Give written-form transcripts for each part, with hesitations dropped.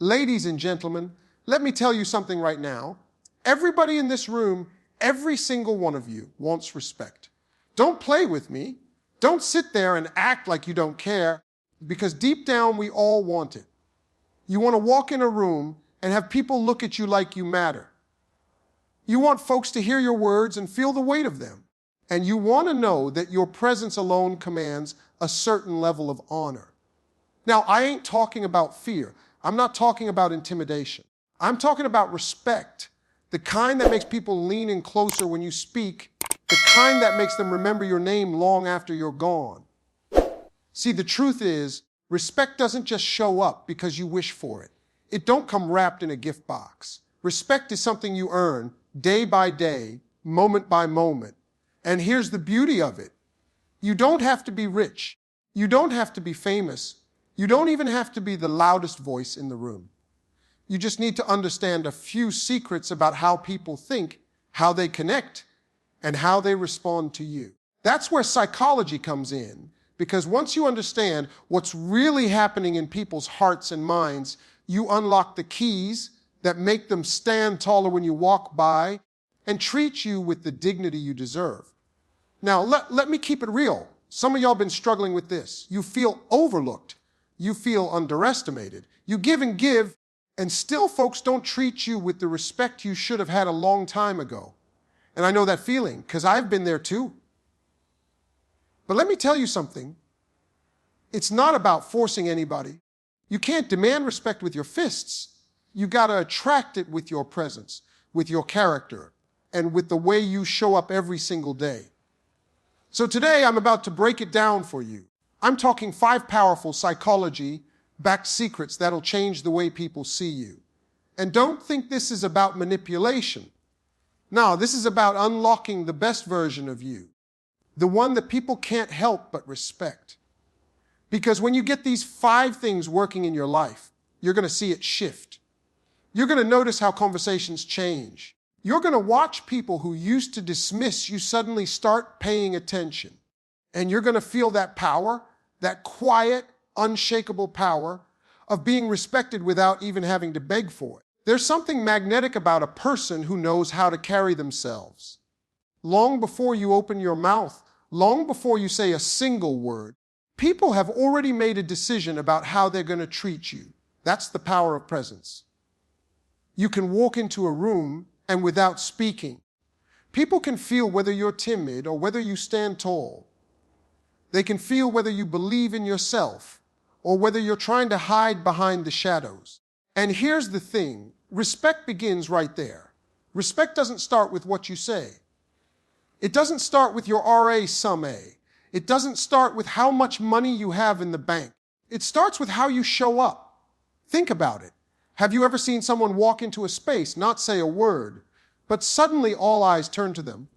Ladies and gentlemen, let me tell you something right now. Everybody in this room, every single one of you wants respect. Don't play with me. Don't sit there and act like you don't care, because deep down we all want it. You want to walk in a room and have people look at you like you matter. You want folks to hear your words and feel the weight of them. And you want to know that your presence alone commands a certain level of honor. Now, I ain't talking about fear. I'm not talking about intimidation. I'm talking about respect, the kind that makes people lean in closer when you speak, the kind that makes them remember your name long after you're gone. See, the truth is, respect doesn't just show up because you wish for it. It don't come wrapped in a gift box. Respect is something you earn day by day, moment by moment. And here's the beauty of it. You don't have to be rich. You don't have to be famous. You don't even have to be the loudest voice in the room. You just need to understand a few secrets about how people think, how they connect, and how they respond to you. That's where psychology comes in, because once you understand what's really happening in people's hearts and minds, you unlock the keys that make them stand taller when you walk by and treat you with the dignity you deserve. Now, let me keep it real. Some of y'all been struggling with this. You feel overlooked. You feel underestimated. You give, and still folks don't treat you with the respect you should have had a long time ago. And I know that feeling, because I've been there too. But let me tell you something. It's not about forcing anybody. You can't demand respect with your fists. You got to attract it with your presence, with your character, and with the way you show up every single day. So today I'm about to break it down for you. I'm talking 5 powerful psychology-backed secrets that'll change the way people see you. And don't think this is about manipulation. No, this is about unlocking the best version of you, the one that people can't help but respect. Because when you get these 5 things working in your life, you're going to see it shift. You're going to notice how conversations change. You're going to watch people who used to dismiss you suddenly start paying attention. And you're going to feel that power, that quiet, unshakable power of being respected without even having to beg for it. There's something magnetic about a person who knows how to carry themselves. Long before you open your mouth, long before you say a single word, people have already made a decision about how they're going to treat you. That's the power of presence. You can walk into a room and without speaking, people can feel whether you're timid or whether you stand tall. They can feel whether you believe in yourself or whether you're trying to hide behind the shadows. And here's the thing, respect begins right there. Respect doesn't start with what you say. It doesn't start with your RA sum A. It doesn't start with how much money you have in the bank. It starts with how you show up. Think about it. Have you ever seen someone walk into a space, not say a word, but suddenly all eyes turn to them?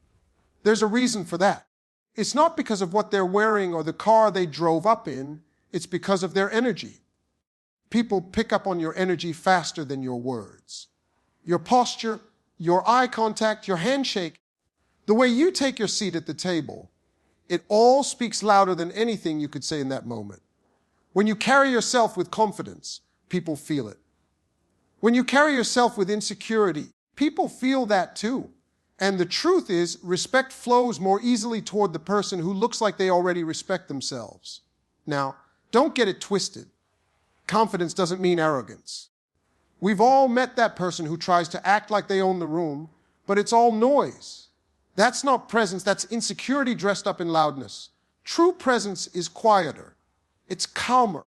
There's a reason for that. It's not because of what they're wearing or the car they drove up in. It's because of their energy. People pick up on your energy faster than your words. Your posture, your eye contact, your handshake, the way you take your seat at the table, it all speaks louder than anything you could say in that moment. When you carry yourself with confidence, people feel it. When you carry yourself with insecurity, people feel that too. And the truth is, respect flows more easily toward the person who looks like they already respect themselves. Now, don't get it twisted. Confidence doesn't mean arrogance. We've all met that person who tries to act like they own the room, but it's all noise. That's not presence, that's insecurity dressed up in loudness. True presence is quieter. It's calmer.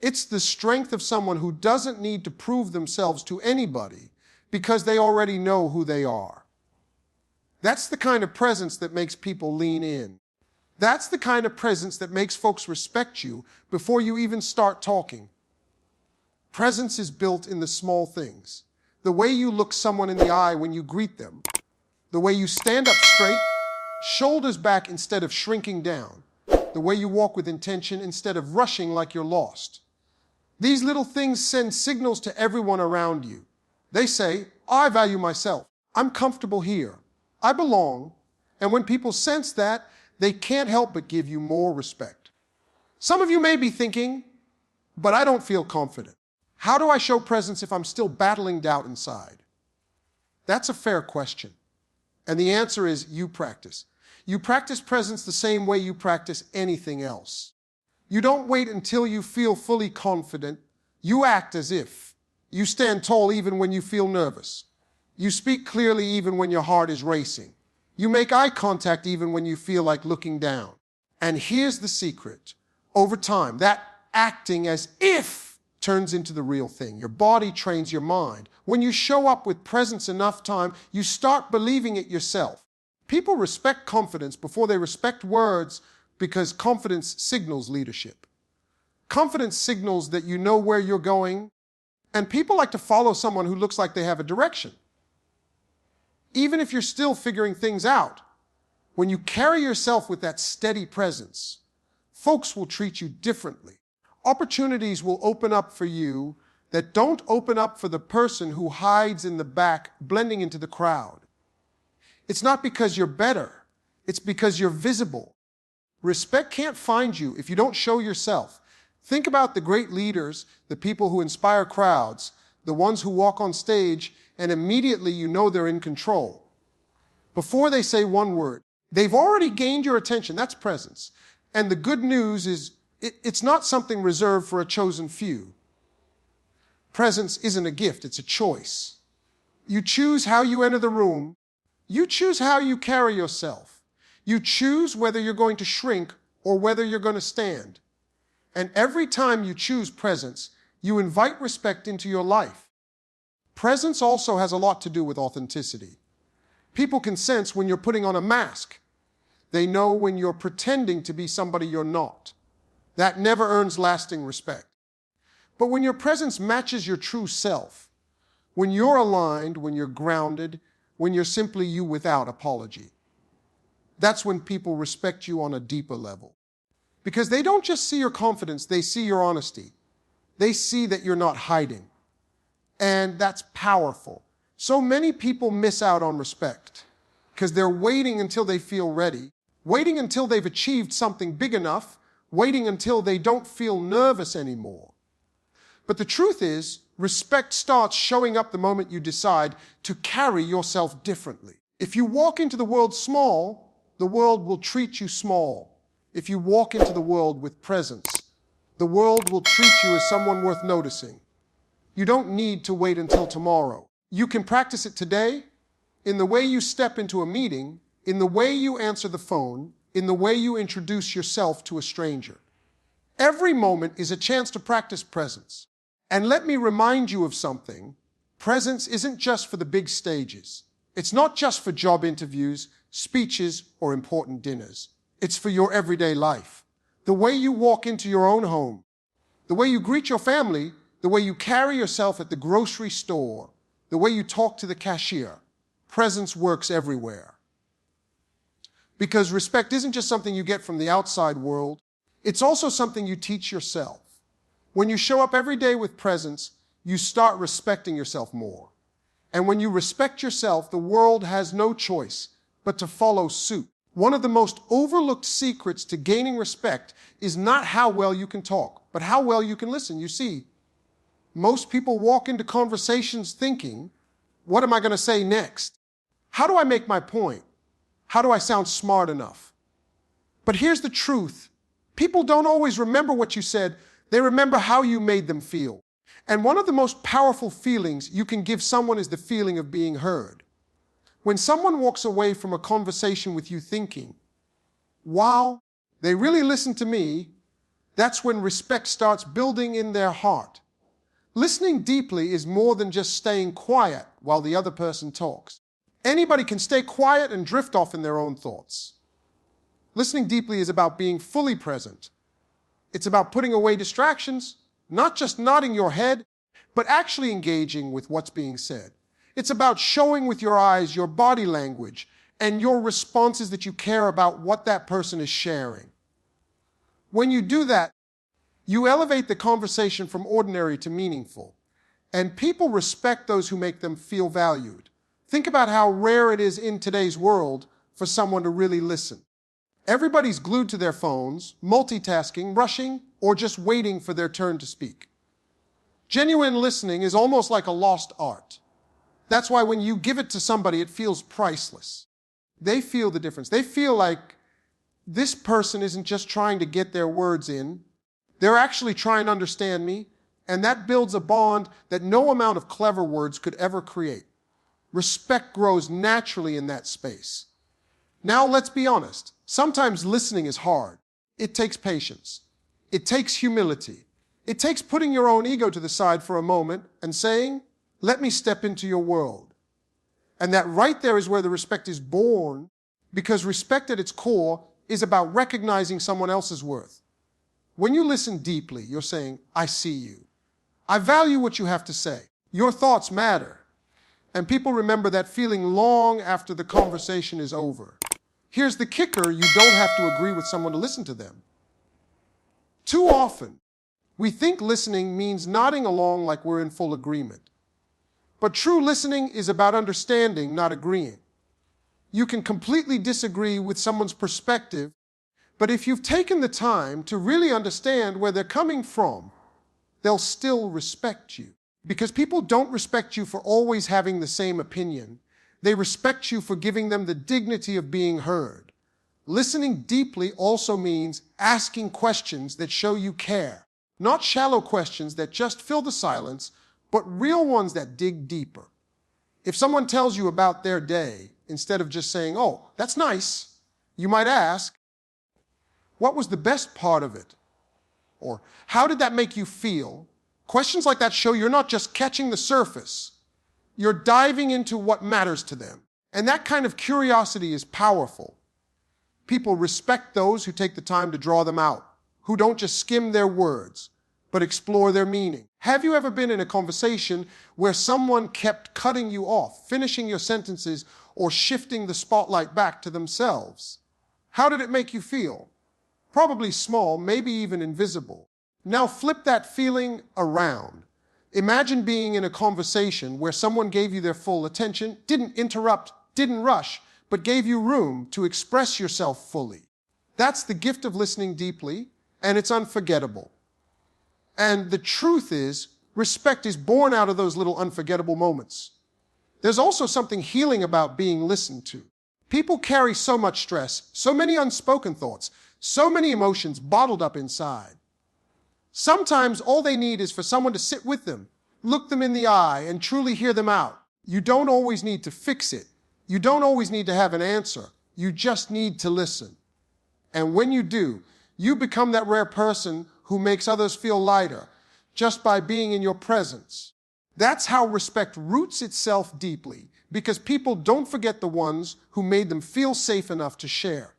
It's the strength of someone who doesn't need to prove themselves to anybody because they already know who they are. That's the kind of presence that makes people lean in. That's the kind of presence that makes folks respect you before you even start talking. Presence is built in the small things. The way you look someone in the eye when you greet them. The way you stand up straight, shoulders back instead of shrinking down. The way you walk with intention instead of rushing like you're lost. These little things send signals to everyone around you. They say, I value myself. I'm comfortable here. I belong. And when people sense that, they can't help but give you more respect. Some of you may be thinking, but I don't feel confident. How do I show presence if I'm still battling doubt inside? That's a fair question. And the answer is you practice. You practice presence the same way you practice anything else. You don't wait until you feel fully confident. You act as if. You stand tall even when you feel nervous. You speak clearly even when your heart is racing. You make eye contact even when you feel like looking down. And here's the secret. Over time, that acting as if turns into the real thing. Your body trains your mind. When you show up with presence enough time, you start believing it yourself. People respect confidence before they respect words because confidence signals leadership. Confidence signals that you know where you're going, and people like to follow someone who looks like they have a direction. Even if you're still figuring things out, when you carry yourself with that steady presence, folks will treat you differently. Opportunities will open up for you that don't open up for the person who hides in the back, blending into the crowd. It's not because you're better. It's because you're visible. Respect can't find you if you don't show yourself. Think about the great leaders, the people who inspire crowds, the ones who walk on stage, and immediately you know they're in control. Before they say one word, they've already gained your attention. That's presence. And the good news is it's not something reserved for a chosen few. Presence isn't a gift, it's a choice. You choose how you enter the room. You choose how you carry yourself. You choose whether you're going to shrink or whether you're going to stand. And every time you choose presence, you invite respect into your life. Presence also has a lot to do with authenticity. People can sense when you're putting on a mask. They know when you're pretending to be somebody you're not. That never earns lasting respect. But when your presence matches your true self, when you're aligned, when you're grounded, when you're simply you without apology, that's when people respect you on a deeper level. Because they don't just see your confidence, they see your honesty. They see that you're not hiding. And that's powerful. So many people miss out on respect because they're waiting until they feel ready, waiting until they've achieved something big enough, waiting until they don't feel nervous anymore. But the truth is, respect starts showing up the moment you decide to carry yourself differently. If you walk into the world small, the world will treat you small. If you walk into the world with presence, the world will treat you as someone worth noticing. You don't need to wait until tomorrow. You can practice it today in the way you step into a meeting, in the way you answer the phone, in the way you introduce yourself to a stranger. Every moment is a chance to practice presence. And let me remind you of something. Presence isn't just for the big stages. It's not just for job interviews, speeches, or important dinners. It's for your everyday life. The way you walk into your own home, the way you greet your family, the way you carry yourself at the grocery store, the way you talk to the cashier. Presence works everywhere. Because respect isn't just something you get from the outside world, it's also something you teach yourself. When you show up every day with presence, you start respecting yourself more. And when you respect yourself, the world has no choice but to follow suit. One of the most overlooked secrets to gaining respect is not how well you can talk, but how well you can listen. You see, most people walk into conversations thinking, what am I going to say next? How do I make my point? How do I sound smart enough? But here's the truth. People don't always remember what you said. They remember how you made them feel. And one of the most powerful feelings you can give someone is the feeling of being heard. When someone walks away from a conversation with you thinking, wow, they really listened to me, that's when respect starts building in their heart. Listening deeply is more than just staying quiet while the other person talks. Anybody can stay quiet and drift off in their own thoughts. Listening deeply is about being fully present. It's about putting away distractions, not just nodding your head, but actually engaging with what's being said. It's about showing with your eyes, your body language, and your responses that you care about what that person is sharing. When you do that, you elevate the conversation from ordinary to meaningful, and people respect those who make them feel valued. Think about how rare it is in today's world for someone to really listen. Everybody's glued to their phones, multitasking, rushing, or just waiting for their turn to speak. Genuine listening is almost like a lost art. That's why when you give it to somebody, it feels priceless. They feel the difference. They feel like this person isn't just trying to get their words in. They're actually trying to understand me, and that builds a bond that no amount of clever words could ever create. Respect grows naturally in that space. Now, let's be honest. Sometimes listening is hard. It takes patience. It takes humility. It takes putting your own ego to the side for a moment and saying, let me step into your world. And that right there is where the respect is born, because respect at its core is about recognizing someone else's worth. When you listen deeply, you're saying, I see you. I value what you have to say. Your thoughts matter. And people remember that feeling long after the conversation is over. Here's the kicker, you don't have to agree with someone to listen to them. Too often, we think listening means nodding along like we're in full agreement. But true listening is about understanding, not agreeing. You can completely disagree with someone's perspective, but if you've taken the time to really understand where they're coming from, they'll still respect you. Because people don't respect you for always having the same opinion. They respect you for giving them the dignity of being heard. Listening deeply also means asking questions that show you care. Not shallow questions that just fill the silence, but real ones that dig deeper. If someone tells you about their day, instead of just saying, oh, that's nice, you might ask, what was the best part of it? Or how did that make you feel? Questions like that show you're not just catching the surface. You're diving into what matters to them. And that kind of curiosity is powerful. People respect those who take the time to draw them out, who don't just skim their words, but explore their meaning. Have you ever been in a conversation where someone kept cutting you off, finishing your sentences, or shifting the spotlight back to themselves? How did it make you feel? Probably small, maybe even invisible. Now flip that feeling around. Imagine being in a conversation where someone gave you their full attention, didn't interrupt, didn't rush, but gave you room to express yourself fully. That's the gift of listening deeply, and it's unforgettable. And the truth is, respect is born out of those little unforgettable moments. There's also something healing about being listened to. People carry so much stress, so many unspoken thoughts, so many emotions bottled up inside. Sometimes all they need is for someone to sit with them, look them in the eye, and truly hear them out. You don't always need to fix it. You don't always need to have an answer. You just need to listen. And when you do, you become that rare person who makes others feel lighter just by being in your presence. That's how respect roots itself deeply, because people don't forget the ones who made them feel safe enough to share.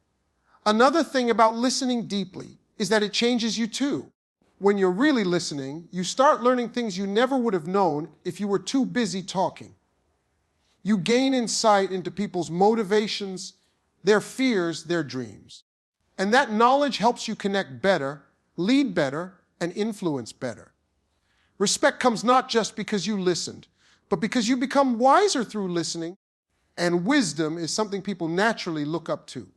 Another thing about listening deeply is that it changes you too. When you're really listening, you start learning things you never would have known if you were too busy talking. You gain insight into people's motivations, their fears, their dreams. And that knowledge helps you connect better, lead better, and influence better. Respect comes not just because you listened, but because you become wiser through listening, and wisdom is something people naturally look up to.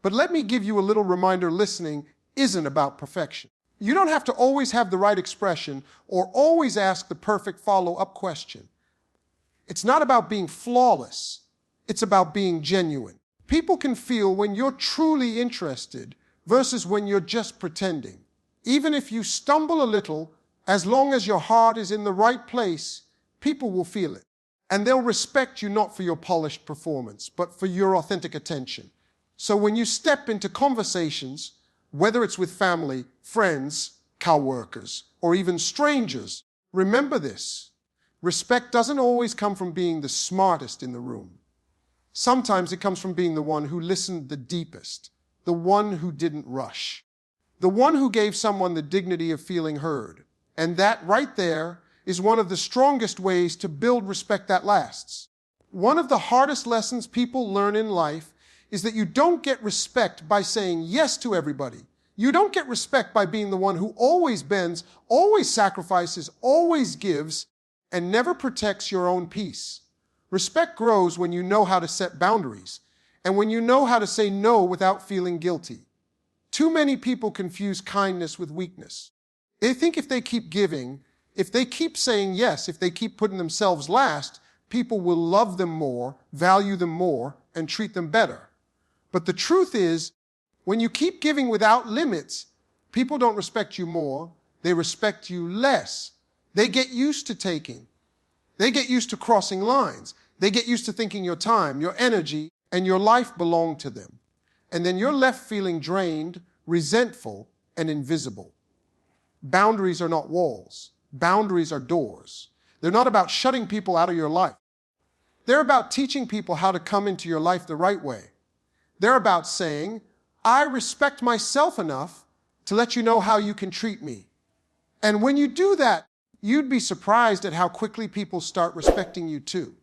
But let me give you a little reminder, listening isn't about perfection. You don't have to always have the right expression or always ask the perfect follow-up question. It's not about being flawless. It's about being genuine. People can feel when you're truly interested versus when you're just pretending. Even if you stumble a little, as long as your heart is in the right place, people will feel it. And they'll respect you not for your polished performance, but for your authentic attention. So when you step into conversations, whether it's with family, friends, coworkers, or even strangers, remember this. Respect doesn't always come from being the smartest in the room. Sometimes it comes from being the one who listened the deepest, the one who didn't rush, the one who gave someone the dignity of feeling heard. And that right there is one of the strongest ways to build respect that lasts. One of the hardest lessons people learn in life is that you don't get respect by saying yes to everybody. You don't get respect by being the one who always bends, always sacrifices, always gives, and never protects your own peace. Respect grows when you know how to set boundaries, and when you know how to say no without feeling guilty. Too many people confuse kindness with weakness. They think if they keep giving, If they keep saying yes, if they keep putting themselves last, people will love them more, value them more, and treat them better. But the truth is, when you keep giving without limits, people don't respect you more, they respect you less. They get used to taking. They get used to crossing lines. They get used to thinking your time, your energy, and your life belong to them. And then you're left feeling drained, resentful, and invisible. Boundaries are not walls. Boundaries are doors. They're not about shutting people out of your life. They're about teaching people how to come into your life the right way. They're about saying, I respect myself enough to let you know how you can treat me. And when you do that, you'd be surprised at how quickly people start respecting you too.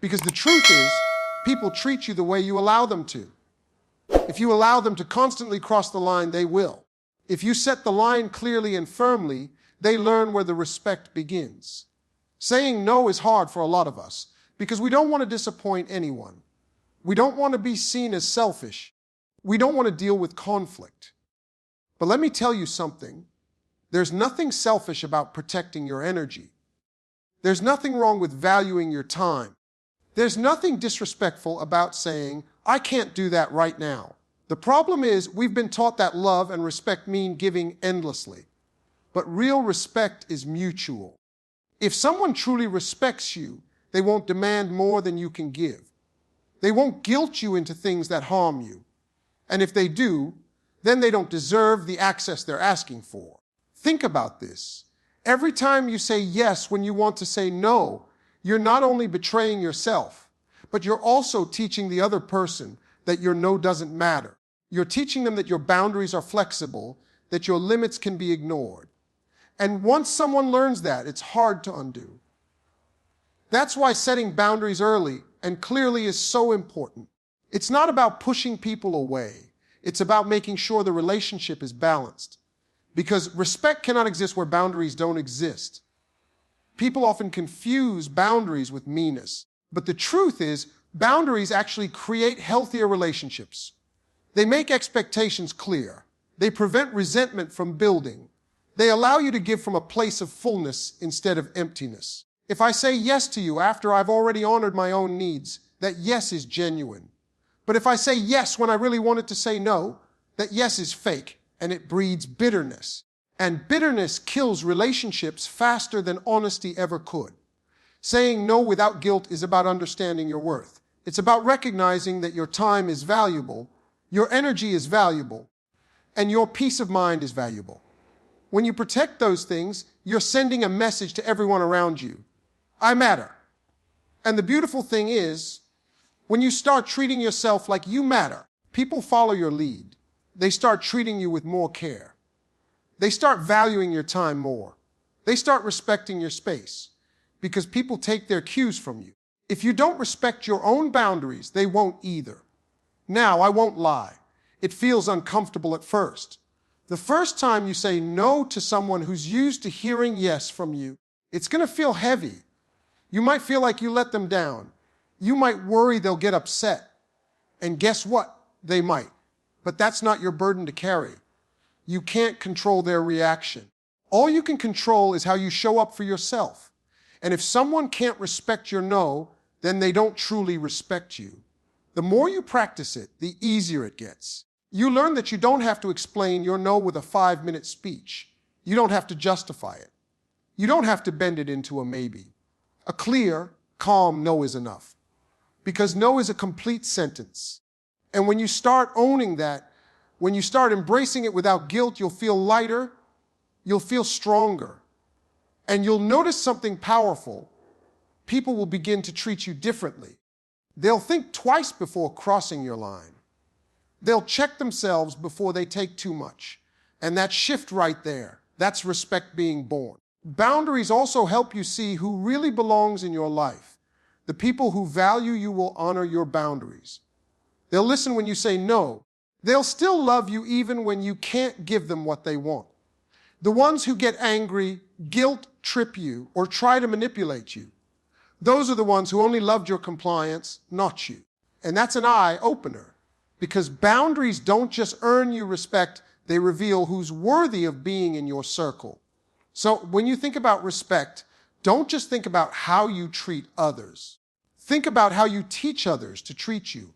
Because the truth is, people treat you the way you allow them to. If you allow them to constantly cross the line, they will. If you set the line clearly and firmly, they learn where the respect begins. Saying no is hard for a lot of us because we don't want to disappoint anyone. We don't want to be seen as selfish. We don't want to deal with conflict. But let me tell you something. There's nothing selfish about protecting your energy. There's nothing wrong with valuing your time. There's nothing disrespectful about saying, I can't do that right now. The problem is we've been taught that love and respect mean giving endlessly. But real respect is mutual. If someone truly respects you, they won't demand more than you can give. They won't guilt you into things that harm you. And if they do, then they don't deserve the access they're asking for. Think about this. Every time you say yes when you want to say no, you're not only betraying yourself, but you're also teaching the other person that your no doesn't matter. You're teaching them that your boundaries are flexible, that your limits can be ignored. And once someone learns that, it's hard to undo. That's why setting boundaries early and clearly is so important. It's not about pushing people away. It's about making sure the relationship is balanced. Because respect cannot exist where boundaries don't exist. People often confuse boundaries with meanness. But the truth is, boundaries actually create healthier relationships. They make expectations clear. They prevent resentment from building. They allow you to give from a place of fullness instead of emptiness. If I say yes to you after I've already honored my own needs, that yes is genuine. But if I say yes when I really wanted to say no, that yes is fake, and it breeds bitterness. And bitterness kills relationships faster than honesty ever could. Saying no without guilt is about understanding your worth. It's about recognizing that your time is valuable, your energy is valuable, and your peace of mind is valuable. When you protect those things, you're sending a message to everyone around you. I matter. And the beautiful thing is, when you start treating yourself like you matter, people follow your lead. They start treating you with more care. They start valuing your time more. They start respecting your space because people take their cues from you. If you don't respect your own boundaries, they won't either. Now, I won't lie. It feels uncomfortable at first. The first time you say no to someone who's used to hearing yes from you, it's going to feel heavy. You might feel like you let them down. You might worry they'll get upset. And guess what? They might. But that's not your burden to carry. You can't control their reaction. All you can control is how you show up for yourself. And if someone can't respect your no, then they don't truly respect you. The more you practice it, the easier it gets. You learn that you don't have to explain your no with a 5-minute speech. You don't have to justify it. You don't have to bend it into a maybe. A clear, calm no is enough. Because no is a complete sentence. And when you start owning that, when you start embracing it without guilt, you'll feel lighter, you'll feel stronger, and you'll notice something powerful. People will begin to treat you differently. They'll think twice before crossing your line. They'll check themselves before they take too much. And that shift right there, that's respect being born. Boundaries also help you see who really belongs in your life. The people who value you will honor your boundaries. They'll listen when you say no. They'll still love you even when you can't give them what they want. The ones who get angry, guilt trip you, or try to manipulate you, those are the ones who only loved your compliance, not you. And that's an eye-opener, because boundaries don't just earn you respect, they reveal who's worthy of being in your circle. So when you think about respect, don't just think about how you treat others. Think about how you teach others to treat you.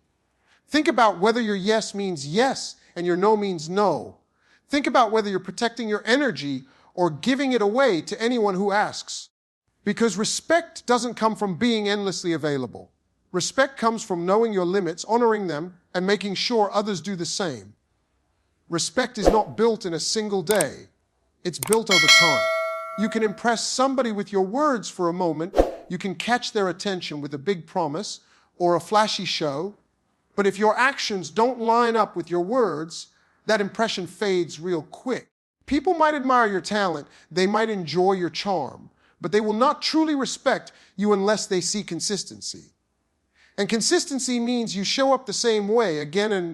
Think about whether your yes means yes and your no means no. Think about whether you're protecting your energy or giving it away to anyone who asks. Because respect doesn't come from being endlessly available. Respect comes from knowing your limits, honoring them, and making sure others do the same. Respect is not built in a single day. It's built over time. You can impress somebody with your words for a moment. You can catch their attention with a big promise or a flashy show. But if your actions don't line up with your words, that impression fades real quick. People might admire your talent. They might enjoy your charm. But they will not truly respect you unless they see consistency. And consistency means you show up the same way again and